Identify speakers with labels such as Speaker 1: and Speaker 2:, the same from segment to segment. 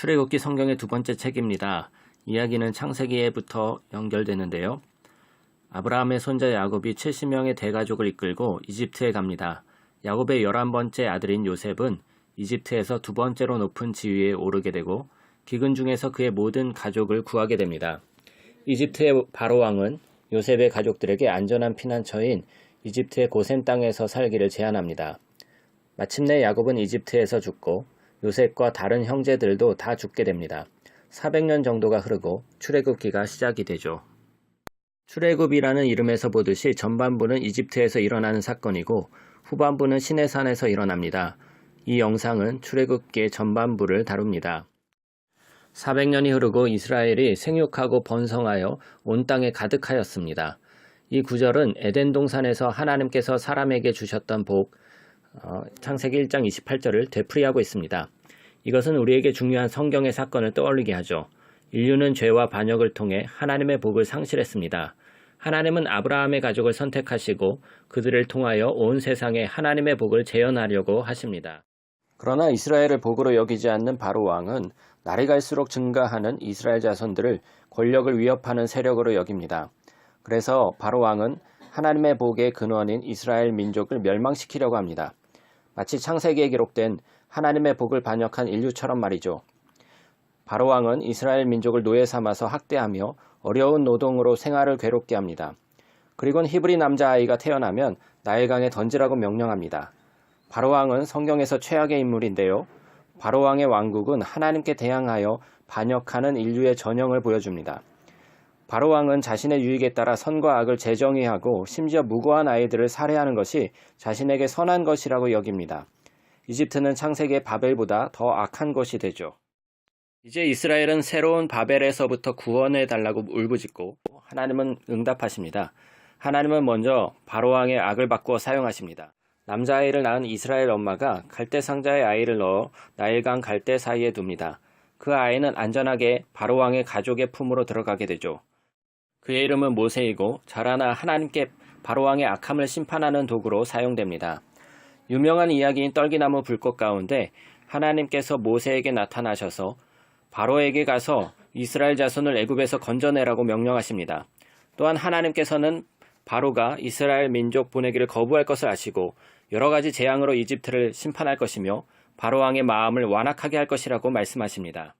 Speaker 1: 출애굽기 성경의 두 번째 책입니다. 이야기는 창세기에부터 연결되는데요. 아브라함의 손자 야곱이 70명의 대가족을 이끌고 이집트에 갑니다. 야곱의 11번째 아들인 요셉은 이집트에서 두 번째로 높은 지위에 오르게 되고 기근 중에서 그의 모든 가족을 구하게 됩니다. 이집트의 바로왕은 요셉의 가족들에게 안전한 피난처인 이집트의 고센 땅에서 살기를 제안합니다. 마침내 야곱은 이집트에서 죽고 요셉과 다른 형제들도 다 죽게 됩니다. 400년 정도가 흐르고 출애굽기가 시작이 되죠. 출애굽이라는 이름에서 보듯이 전반부는 이집트에서 일어나는 사건이고 후반부는 시내산에서 일어납니다. 이 영상은 출애굽기의 전반부를 다룹니다. 400년이 흐르고 이스라엘이 생육하고 번성하여 온 땅에 가득하였습니다. 이 구절은 에덴 동산에서 하나님께서 사람에게 주셨던 복, 창세기 1장 28절을 되풀이하고 있습니다. 이것은 우리에게 중요한 성경의 사건을 떠올리게 하죠. 인류는 죄와 반역을 통해 하나님의 복을 상실했습니다. 하나님은 아브라함의 가족을 선택하시고 그들을 통하여 온 세상에 하나님의 복을 재현하려고 하십니다. 그러나 이스라엘을 복으로 여기지 않는 바로왕은 날이 갈수록 증가하는 이스라엘 자손들을 권력을 위협하는 세력으로 여깁니다. 그래서 바로왕은 하나님의 복의 근원인 이스라엘 민족을 멸망시키려고 합니다. 마치 창세기에 기록된 하나님의 복을 반역한 인류처럼 말이죠. 바로왕은 이스라엘 민족을 노예 삼아서 학대하며 어려운 노동으로 생활을 괴롭게 합니다. 그리고는 히브리 남자아이가 태어나면 나일강에 던지라고 명령합니다. 바로왕은 성경에서 최악의 인물인데요. 바로왕의 왕국은 하나님께 대항하여 반역하는 인류의 전형을 보여줍니다. 바로왕은 자신의 유익에 따라 선과 악을 재정의하고 심지어 무고한 아이들을 살해하는 것이 자신에게 선한 것이라고 여깁니다. 이집트는 창세기의 바벨보다 더 악한 곳이 되죠. 이제 이스라엘은 새로운 바벨에서부터 구원해달라고 울부짖고 하나님은 응답하십니다. 하나님은 먼저 바로왕의 악을 바꾸어 사용하십니다. 남자아이를 낳은 이스라엘 엄마가 갈대 상자에 아이를 넣어 나일강 갈대 사이에 둡니다. 그 아이는 안전하게 바로왕의 가족의 품으로 들어가게 되죠. 그의 이름은 모세이고 자라나 하나님께 바로왕의 악함을 심판하는 도구로 사용됩니다. 유명한 이야기인 떨기나무 불꽃 가운데 하나님께서 모세에게 나타나셔서 바로에게 가서 이스라엘 자손을 애굽에서 건져내라고 명령하십니다. 또한 하나님께서는 바로가 이스라엘 민족 보내기를 거부할 것을 아시고 여러 가지 재앙으로 이집트를 심판할 것이며 바로왕의 마음을 완악하게 할 것이라고 말씀하십니다.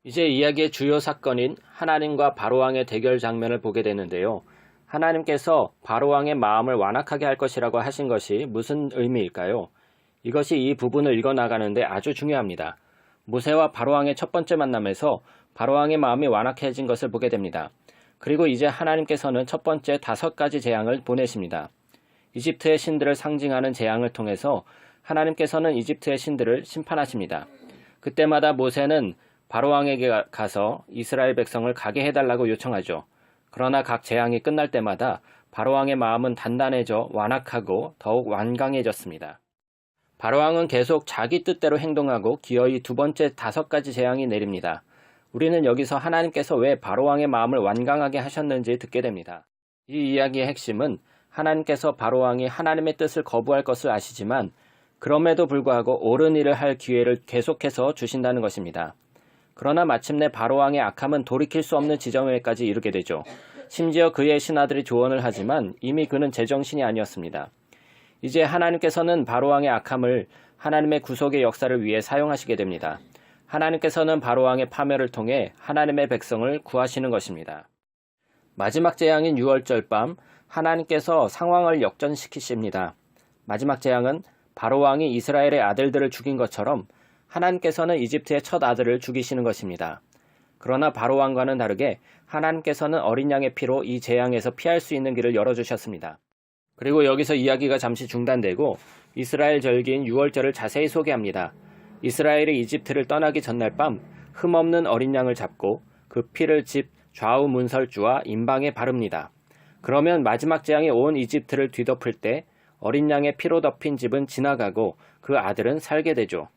Speaker 1: 이제 이야기의 주요 사건인 하나님과 바로왕의 대결 장면을 보게 되는데요. 하나님께서 바로왕의 마음을 완악하게 할 것이라고 하신 것이 무슨 의미일까요? 이것이 이 부분을 읽어나가는데 아주 중요합니다. 모세와 바로왕의 첫 번째 만남에서 바로왕의 마음이 완악해진 것을 보게 됩니다. 그리고 이제 하나님께서는 첫 번째 5가지 재앙을 보내십니다. 이집트의 신들을 상징하는 재앙을 통해서 하나님께서는 이집트의 신들을 심판하십니다. 그때마다 모세는 바로왕에게 가서 이스라엘 백성을 가게 해달라고 요청하죠. 그러나 각 재앙이 끝날 때마다 바로왕의 마음은 단단해져 완악하고 더욱 완강해졌습니다. 바로왕은 계속 자기 뜻대로 행동하고 기어이 두 번째 5가지 재앙이 내립니다. 우리는 여기서 하나님께서 왜 바로왕의 마음을 완강하게 하셨는지 듣게 됩니다. 이 이야기의 핵심은 하나님께서 바로왕이 하나님의 뜻을 거부할 것을 아시지만 그럼에도 불구하고 옳은 일을 할 기회를 계속해서 주신다는 것입니다. 그러나 마침내 바로왕의 악함은 돌이킬 수 없는 지점에까지 이르게 되죠. 심지어 그의 신하들이 조언을 하지만 이미 그는 제정신이 아니었습니다. 이제 하나님께서는 바로왕의 악함을 하나님의 구속의 역사를 위해 사용하시게 됩니다. 하나님께서는 바로왕의 파멸을 통해 하나님의 백성을 구하시는 것입니다. 마지막 재앙인 유월절 밤 하나님께서 상황을 역전시키십니다. 마지막 재앙은 바로왕이 이스라엘의 아들들을 죽인 것처럼 하나님께서는 이집트의 첫 아들을 죽이시는 것입니다. 그러나 바로왕과는 다르게 하나님께서는 어린 양의 피로 이 재앙에서 피할 수 있는 길을 열어주셨습니다. 그리고 여기서 이야기가 잠시 중단되고 이스라엘 절기인 유월절을 자세히 소개합니다. 이스라엘이 이집트를 떠나기 전날 밤 흠없는 어린 양을 잡고 그 피를 집 좌우 문설주와 임방에 바릅니다. 그러면 마지막 재앙이 온 이집트를 뒤덮을 때 어린 양의 피로 덮인 집은 지나가고 그 아들은 살게 되죠.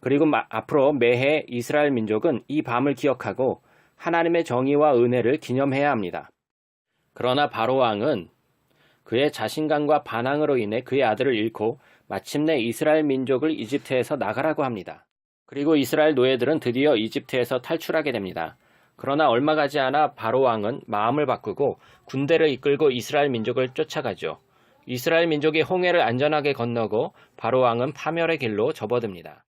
Speaker 1: 그리고 앞으로 매해 이스라엘 민족은 이 밤을 기억하고 하나님의 정의와 은혜를 기념해야 합니다. 그러나 바로왕은 그의 자신감과 반항으로 인해 그의 아들을 잃고 마침내 이스라엘 민족을 이집트에서 나가라고 합니다. 그리고 이스라엘 노예들은 드디어 이집트에서 탈출하게 됩니다. 그러나 얼마 가지 않아 바로 왕은 마음을 바꾸고 군대를 이끌고 이스라엘 민족을 쫓아가죠. 이스라엘 민족이 홍해를 안전하게 건너고 바로 왕은 파멸의 길로 접어듭니다.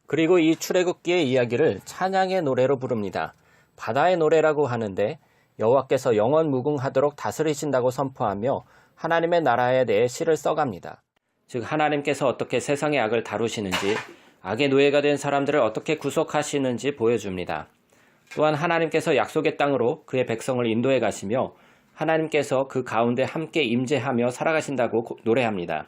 Speaker 1: 그리고 이 출애굽기의 이야기를 찬양의 노래로 부릅니다. 바다의 노래라고 하는데 여호와께서 영원 무궁하도록 다스리신다고 선포하며 하나님의 나라에 대해 시를 써갑니다. 즉 하나님께서 어떻게 세상의 악을 다루시는지, 악의 노예가 된 사람들을 어떻게 구속하시는지 보여줍니다. 또한 하나님께서 약속의 땅으로 그의 백성을 인도해 가시며 하나님께서 그 가운데 함께 임재하며 살아가신다고 노래합니다.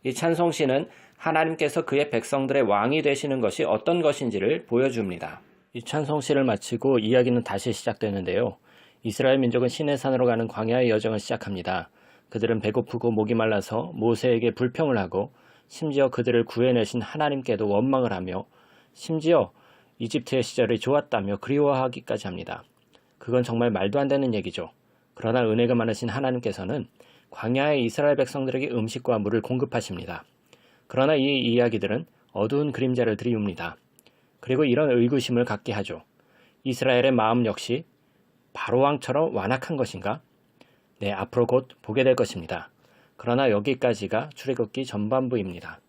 Speaker 1: 이 찬송시는 하나님께서 그의 백성들의 왕이 되시는 것이 어떤 것인지를 보여줍니다. 이 찬송시를 마치고 이야기는 다시 시작되는데요. 이스라엘 민족은 시내산으로 가는 광야의 여정을 시작합니다. 그들은 배고프고 목이 말라서 모세에게 불평을 하고 심지어 그들을 구해내신 하나님께도 원망을 하며 심지어 이집트의 시절이 좋았다며 그리워하기까지 합니다. 그건 정말 말도 안 되는 얘기죠. 그러나 은혜가 많으신 하나님께서는 광야의 이스라엘 백성들에게 음식과 물을 공급하십니다. 그러나 이 이야기들은 어두운 그림자를 드리웁니다. 그리고 이런 의구심을 갖게 하죠. 이스라엘의 마음 역시 바로왕처럼 완악한 것인가? 네, 앞으로 곧 보게 될 것입니다. 그러나 여기까지가 출애굽기 전반부입니다.